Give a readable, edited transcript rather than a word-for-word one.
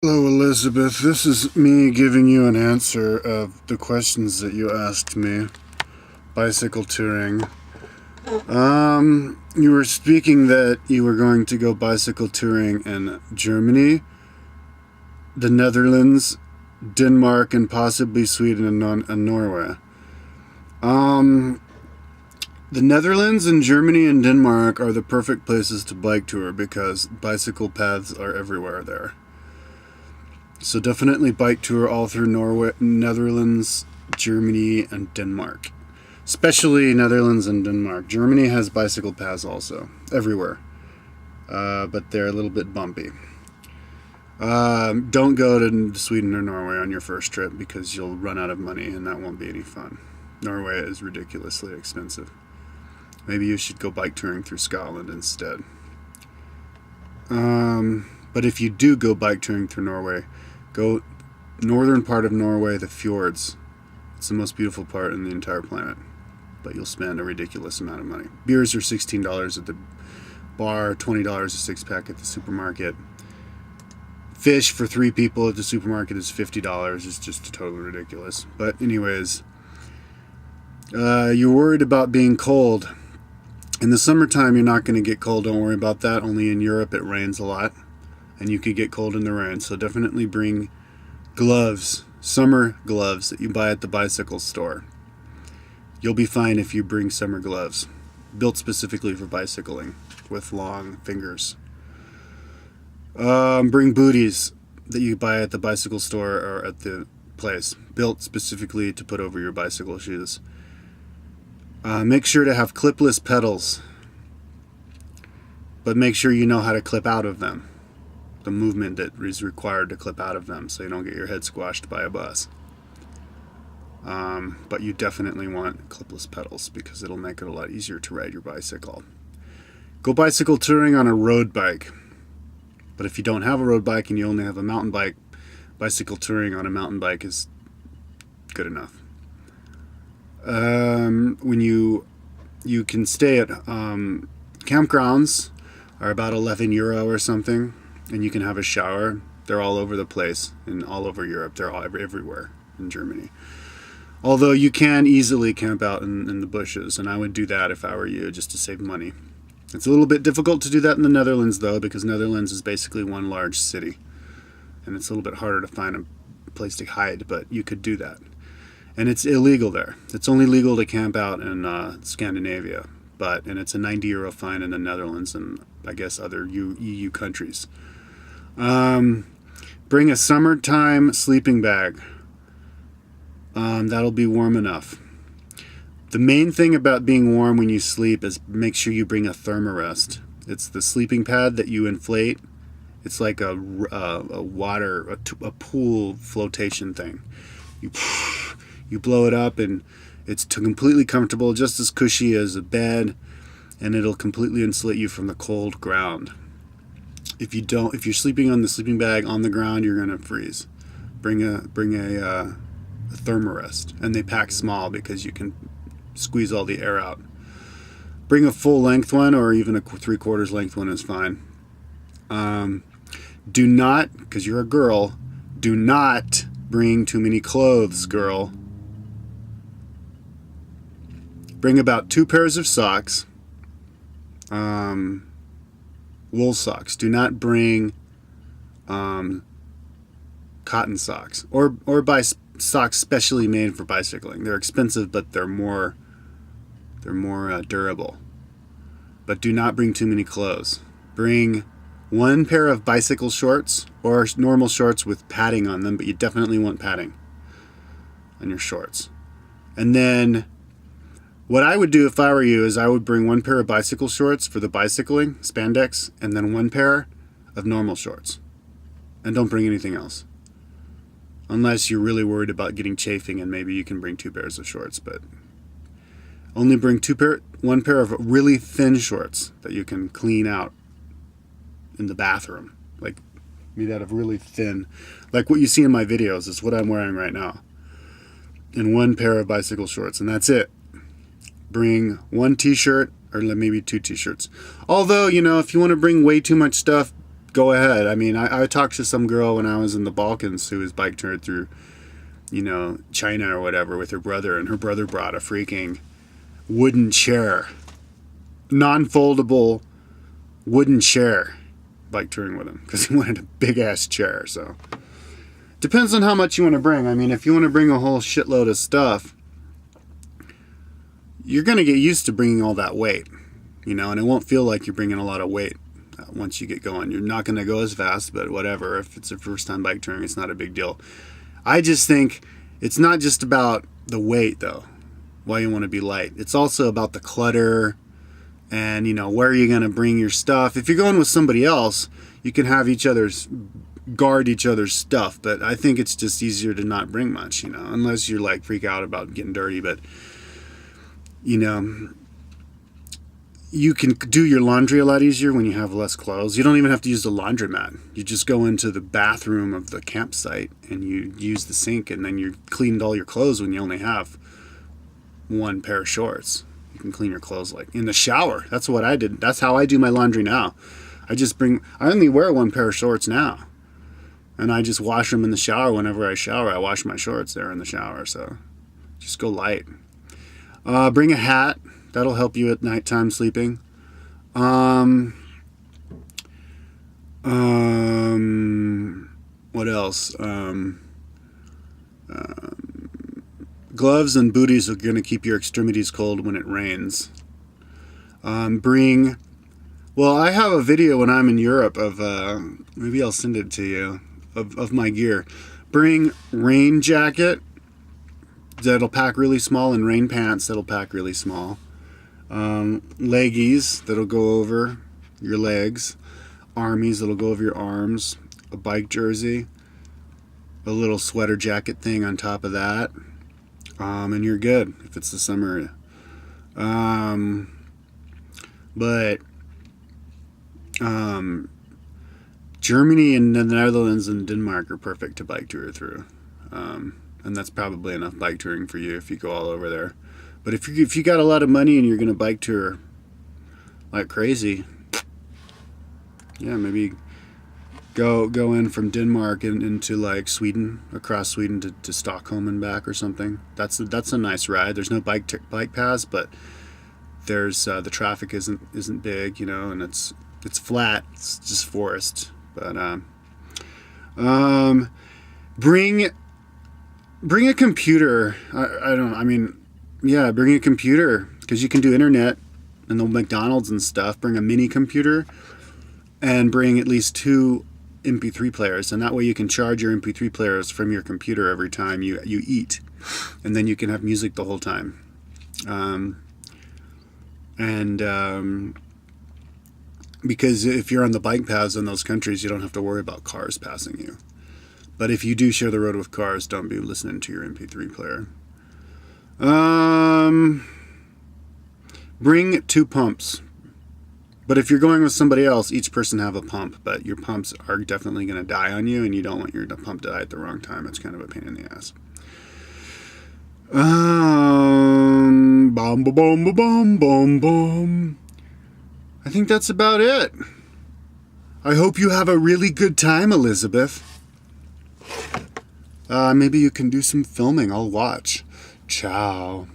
Hello, Elizabeth. This is me giving you an answer of the questions that you asked me. Bicycle touring. You were speaking that you were going to go bicycle touring in Germany, the Netherlands, Denmark, and possibly Sweden and Norway. Um, the Netherlands and Germany and Denmark are the perfect places to bike tour because bicycle paths are everywhere there. So definitely bike tour all through Norway, Netherlands, Germany, and Denmark. Especially Netherlands and Denmark. Germany has bicycle paths also, everywhere. But they're a little bit bumpy. Don't go to Sweden or Norway on your first trip because you'll run out of money and that won't be any fun. Norway is ridiculously expensive. Maybe you should go bike touring through Scotland instead. But if you do go bike touring through Norway, go northern part of Norway, the fjords. It's the most beautiful part in the entire planet. But you'll spend a ridiculous amount of money. Beers are $16 at the bar, $20 a six-pack at the supermarket. Fish for 3 people at the supermarket is $50. It's just totally ridiculous. But anyways, you're worried about being cold. In the summertime, you're not going to get cold. Don't worry about that. Only in Europe, it rains a lot. And you could get cold in the rain. So definitely bring gloves, summer gloves that you buy at the bicycle store. You'll be fine if you bring summer gloves, built specifically for bicycling with long fingers. Bring booties that you buy at the bicycle store or at the place, built specifically to put over your bicycle shoes. Make sure to have clipless pedals, but make sure you know how to clip out of them. The movement that is required to clip out of them so you don't get your head squashed by a bus. But you definitely want clipless pedals because it'll make it a lot easier to ride your bicycle. Go bicycle touring on a road bike. But if you don't have a road bike and you only have a mountain bike, bicycle touring on a mountain bike is good enough. When you can stay at campgrounds are about €11 or something, and you can have a shower. They're all over the place and all over Europe. They're all everywhere in Germany. Although you can easily camp out in the bushes, and I would do that if I were you, just to save money. It's a little bit difficult to do that in the Netherlands, though, because Netherlands is basically one large city. And it's a little bit harder to find a place to hide, but you could do that. And it's illegal there. It's only legal to camp out in Scandinavia, and it's a €90 fine in the Netherlands and I guess other EU countries. Bring a summertime sleeping bag. That'll be warm enough. The main thing about being warm when you sleep is make sure you bring a thermarest. It's the sleeping pad that you inflate. It's like a pool flotation thing. You blow it up and it's completely comfortable, just as cushy as a bed, and it'll completely insulate you from the cold ground. If you're sleeping on the sleeping bag on the ground, you're gonna freeze. Bring a thermarest, and they pack small because you can squeeze all the air out. Bring a full length one, or even a 3/4 length one is fine. Do not, because you're a girl, do not bring too many clothes, girl. Bring about 2 pairs of socks. Wool socks. Do not bring cotton socks, or buy socks specially made for bicycling. They're expensive, but they're more durable. But do not bring too many clothes. Bring 1 pair of bicycle shorts or normal shorts with padding on them, but you definitely want padding on your shorts. And then what I would do if I were you is I would bring 1 pair of bicycle shorts for the bicycling, spandex, and then 1 pair of normal shorts. And don't bring anything else. Unless you're really worried about getting chafing, and maybe you can bring 2 pairs of shorts, but only bring 1 pair of really thin shorts that you can clean out in the bathroom. Like, made out of really thin, like what you see in my videos is what I'm wearing right now. And 1 pair of bicycle shorts, and that's it. Bring 1 t-shirt, or maybe 2 t-shirts. Although, if you want to bring way too much stuff, go ahead. I mean, I talked to some girl when I was in the Balkans who was bike toured through, China or whatever with her brother, and her brother brought a freaking wooden chair, non-foldable wooden chair, bike touring with him because he wanted a big ass chair. So depends on how much you want to bring. I mean, if you want to bring a whole shitload of stuff, you're going to get used to bringing all that weight, and it won't feel like you're bringing a lot of weight once you get going. You're not going to go as fast, but whatever. If it's a first time bike touring, it's not a big deal. I just think it's not just about the weight, though, why you want to be light. It's also about the clutter and, where are you going to bring your stuff. If you're going with somebody else, you can have guard each other's stuff, but I think it's just easier to not bring much, unless you're like freak out about getting dirty. But, you can do your laundry a lot easier when you have less clothes. You don't even have to use the laundromat. You just go into the bathroom of the campsite and you use the sink, and then you cleaned all your clothes when you only have one pair of shorts. You can clean your clothes like in the shower. That's what I did. That's how I do my laundry now. I only wear one pair of shorts now, and I just wash them in the shower. Whenever I shower, I wash my shorts there in the shower. So just go light. Bring a hat. That'll help you at nighttime sleeping. What else? Gloves and booties are going to keep your extremities cold when it rains. I have a video when I'm in Europe of, maybe I'll send it to you, of my gear. Bring rain jacket that'll pack really small, and rain pants that'll pack really small. Leggies that'll go over your legs, armies that'll go over your arms, a bike jersey, a little sweater jacket thing on top of that, and you're good if it's the summer. Germany and the Netherlands and Denmark are perfect to bike tour through, and that's probably enough bike touring for you if you go all over there. But if you got a lot of money and you're gonna bike tour like crazy, yeah, maybe go in from Denmark into like Sweden, across Sweden to Stockholm and back or something. That's a nice ride. There's no bike paths, but there's the traffic isn't big, and it's flat. It's just forest. But bring a computer. Bring a computer, because you can do internet and the McDonald's and stuff. Bring a mini computer and bring at least 2 MP3 players, and that way you can charge your MP3 players from your computer every time you eat, and then you can have music the whole time. Because if you're on the bike paths in those countries, you don't have to worry about cars passing you. But if you do share the road with cars, don't be listening to your MP3 player. Bring 2 pumps. But if you're going with somebody else, each person have a pump. But your pumps are definitely going to die on you, and you don't want your pump to die at the wrong time. It's kind of a pain in the ass. I think that's about it. I hope you have a really good time, Elizabeth. Maybe you can do some filming. I'll watch. Ciao.